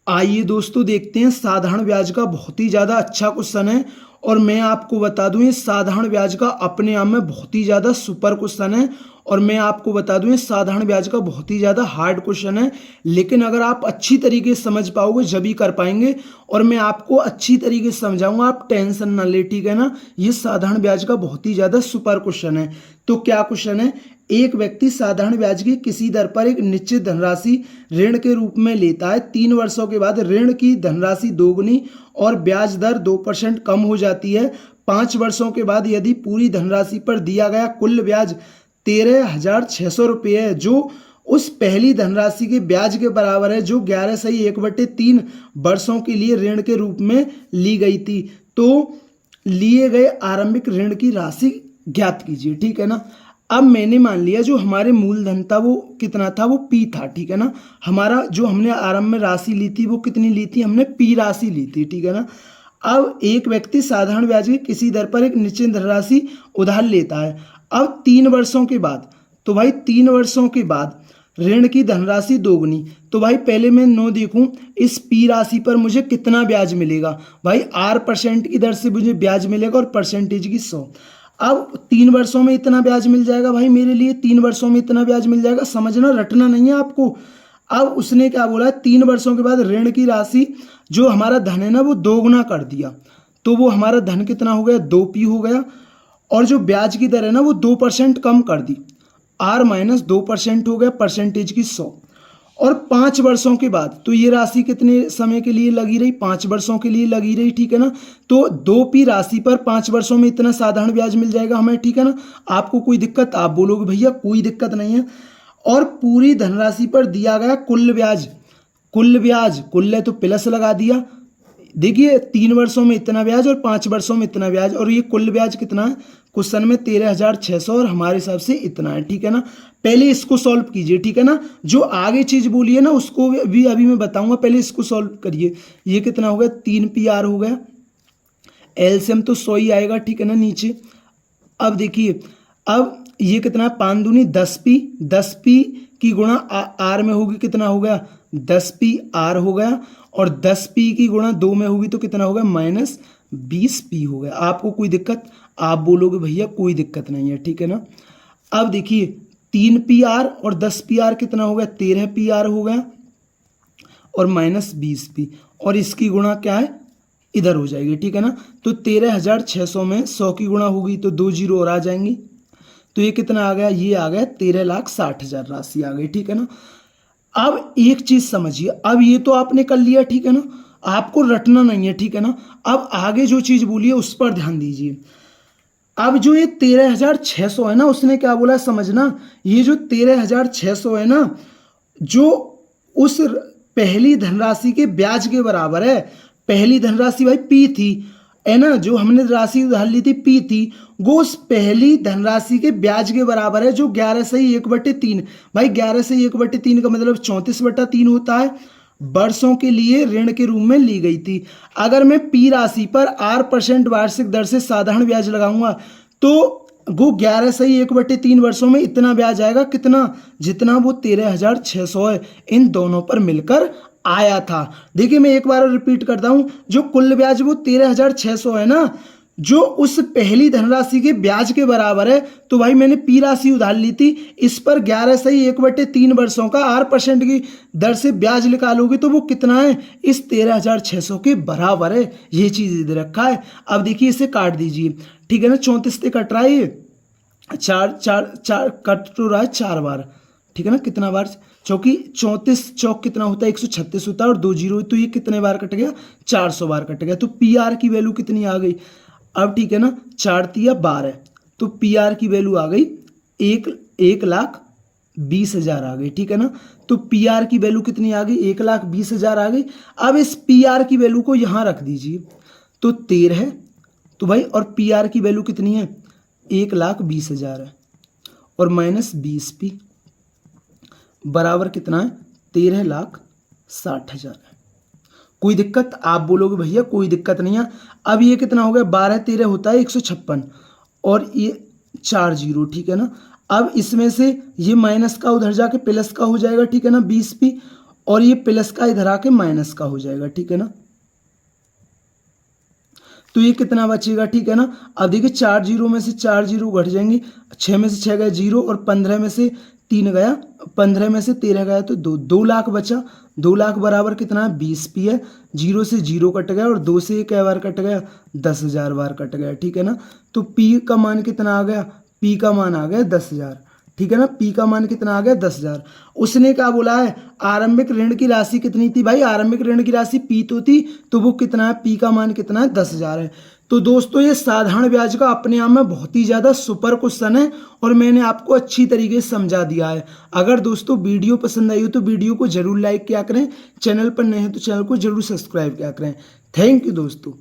आइए दोस्तों देखते हैं साधारण ब्याज का बहुत ही ज़्यादा अच्छा क्वेश्चन है। और मैं आपको बता दूं ये साधारण ब्याज का अपने आप में बहुत ही ज़्यादा सुपर क्वेश्चन है। और मैं आपको बता दूं ये साधारण ब्याज का बहुत ही ज़्यादा हार्ड क्वेश्चन है, लेकिन अगर आप अच्छी तरीके से समझ पाओगे जब ही कर पाएंगे। और मैं आपको अच्छी तरीके से समझाऊंगा, आप टेंशन ना ले, ठीक है ना। ये साधारण ब्याज का बहुत ही ज़्यादा सुपर क्वेश्चन है। तो क्या क्वेश्चन है, एक व्यक्ति साधारण ब्याज की किसी दर पर एक निश्चित धनराशि ऋण के रूप में लेता है। 3 वर्षों के बाद ऋण की धनराशि दोगुनी और ब्याज दर 2% कम हो जाती है। 5 वर्षों के बाद यदि पूरी धनराशि पर दिया गया कुल ब्याज 13,600 रुपये है, जो उस पहली धनराशि के ब्याज के बराबर है, जो 11/1/3 वर्षों के लिए ऋण के रूप में ली गई थी, तो लिए गए आरंभिक ऋण की राशि ज्ञात कीजिए, ठीक है ना। अब मैंने मान लिया जो हमारे मूलधन था वो कितना था, वो पी था, ठीक है ना। हमारा जो हमने आरंभ में राशि ली थी वो कितनी ली थी, हमने पी राशि ली थी, ठीक है ना। अब एक व्यक्ति साधारण ब्याज की किसी दर पर एक निश्चित धनराशि उधार लेता है। अब 3 वर्षों के बाद, तो भाई 3 वर्षों के बाद ऋण की धनराशि दोगुनी, तो भाई पहले मैं नो देखूं इस पी राशि पर मुझे कितना ब्याज मिलेगा। भाई 8% की दर से मुझे ब्याज मिलेगा और परसेंटेज की 100। अब 3 वर्षों में इतना ब्याज मिल जाएगा भाई मेरे लिए, 3 वर्षों में इतना ब्याज मिल जाएगा, समझना, रटना नहीं है आपको। अब उसने क्या बोला, 3 वर्षों के बाद ऋण की राशि जो हमारा धन है ना वो दोगुना कर दिया, तो वो हमारा धन कितना हो गया, 2p हो गया। और जो ब्याज की दर है ना वो 2% कम कर दी, r-2% हो गया, परसेंटेज की 100। और 5 वर्षों के बाद तो ये राशि कितने समय के लिए लगी रही, 5 वर्षों के लिए लगी रही, ठीक है ना। तो 2p राशि पर 5 वर्षों में इतना साधारण ब्याज मिल जाएगा हमें, ठीक है ना। आपको कोई दिक्कत, आप बोलोगे भैया कोई दिक्कत नहीं है। और पूरी धनराशि पर दिया गया कुल ब्याज, कुल है तो प्लस लगा दिया। देखिए 3 वर्षों में इतना ब्याज और 5 वर्षों में इतना ब्याज, और ये कुल ब्याज कितना है क्वेश्चन में 13,600 और हमारे हिसाब से इतना है, ठीक है ना। पहले इसको सॉल्व कीजिए, ठीक है ना। जो आगे चीज बोली है ना उसको भी अभी मैं बताऊंगा, पहले इसको सॉल्व करिए। ये कितना हो गया, 3pr हो गया, एलसीएम तो 100 ही आएगा, ठीक है ना नीचे। अब देखिए, अब ये कितना है, 5 दूनी 10p, 10p की गुणा आर में होगी, कितना हो गया 10pr हो गया। और 10p की गुणा 2 में होगी तो कितना हो गया, -20p हो गया। आपको कोई दिक्कत, आप बोलोगे भैया कोई दिक्कत नहीं है, ठीक है ना। अब देखिए 3pr और 10pr कितना हो गया, 13pr हो गया और -20p, और इसकी गुणा क्या है, इधर हो जाएगी, ठीक है ना। तो 13,600 में 100 की गुणा होगी तो 2 जीरो और आ जाएंगी, तो ये कितना आ गया, ये आ गया 13,60,000 राशि आ गई, ठीक है ना। अब एक चीज समझिए, अब ये तो आपने कर लिया, ठीक है ना, आपको रटना नहीं है, ठीक है ना। अब आगे जो चीज बोली है उस पर ध्यान दीजिए। अब जो ये 13,600 है ना, उसने क्या बोला समझना, ये जो 13,600 है ना, जो उस पहली धनराशि के ब्याज के बराबर है। पहली धनराशि भाई पी थी, है ना, जो हमने राशि उधार ली थी पी थी, वो उस पहली धनराशि के ब्याज के बराबर है, जो 11/1/3। भाई 11/1/3 का मतलब 34/3 होता है, वर्षों के लिए ऋण के रूप में ली गई थी। अगर मैं पी राशि पर 8% वार्षिक दर से साधारण ब्याज लगाऊंगा तो वो 11/1/3 वर्षों में इतना ब्याज आएगा, कितना, जितना वो 13,600 है, इन दोनों पर मिलकर आया था। देखिए मैं एक बार रिपीट करता हूं, जो कुल ब्याज वो 13,600 है ना, जो उस पहली धनराशि के ब्याज के बराबर है, तो भाई मैंने पी राशि उधार ली थी, इस पर 11/1/3 वर्षों का 8% की दर से ब्याज निकालोगे तो वो कितना है, इस 13,600 के बराबर है। ये चीज इधर रखा है। अब देखिए इसे काट दीजिए, ठीक है ना, 34 से कट रहा है, ये चार कट तो रहा है 4 बार, ठीक है ना। कितना बार, क्योंकि 34 चौक कितना होता है 136 होता है, और 2 जीरो, तो ये कितने बार कट गया, 400 बार कट गया। तो पी आर की वैल्यू कितनी आ गई, अब ठीक है ना, 4×3=12, तो पी आर की वैल्यू आ गई 1,20,000 आ गई, ठीक है ना। तो पी आर की वैल्यू कितनी आ गई, 1,20,000 आ गई। अब इस पी आर की वैल्यू को यहां रख दीजिए, तो 13 है, तो भाई, और पी आर की वैल्यू कितनी है, 1,20,000 है, और -20p बराबर कितना है, 13,60,000 है। कोई दिक्कत, आप बोलोगे भैया कोई दिक्कत नहीं है। अब ये कितना हो गया, 12×13 होता है 156, और ये 4 जीरो, ठीक है ना। अब इसमें से ये माइनस का उधर जाके प्लस का हो जाएगा, ठीक है ना, 20p, और ये प्लस का इधर आके माइनस का हो जाएगा, ठीक है ना। तो ये कितना बचेगा, ठीक है ना। अब देखिए 4 जीरो में से 4 जीरो घट जाएंगे, 6 में से 6 गया 0 और 15 में से 3 गया, 15 में से 13 गया तो 2 लाख बचा। 2 लाख बराबर कितना है 20 पी है। 0 से 0 कट गया और 2 से क्या बार कट गया 10,000 बार कट गया, ठीक है ना। तो पी का मान कितना आ गया, पी का मान आ गया 10,000, ठीक है ना। पी का मान कितना आ गया 10,000। उसने क्या बोला है, आरंभिक ऋण की राशि कितनी थी भाई, आरंभिक ऋण की राशि पी तो थी, तो वो कितना है, पी का मान कितना है 10,000 है। तो दोस्तों ये साधारण ब्याज का अपने आप में बहुत ही ज़्यादा सुपर क्वेश्चन है और मैंने आपको अच्छी तरीके से समझा दिया है। अगर दोस्तों वीडियो पसंद आई हो तो वीडियो को जरूर लाइक किया करें, चैनल पर नए हैं तो चैनल को जरूर सब्सक्राइब किया करें। थैंक यू दोस्तों।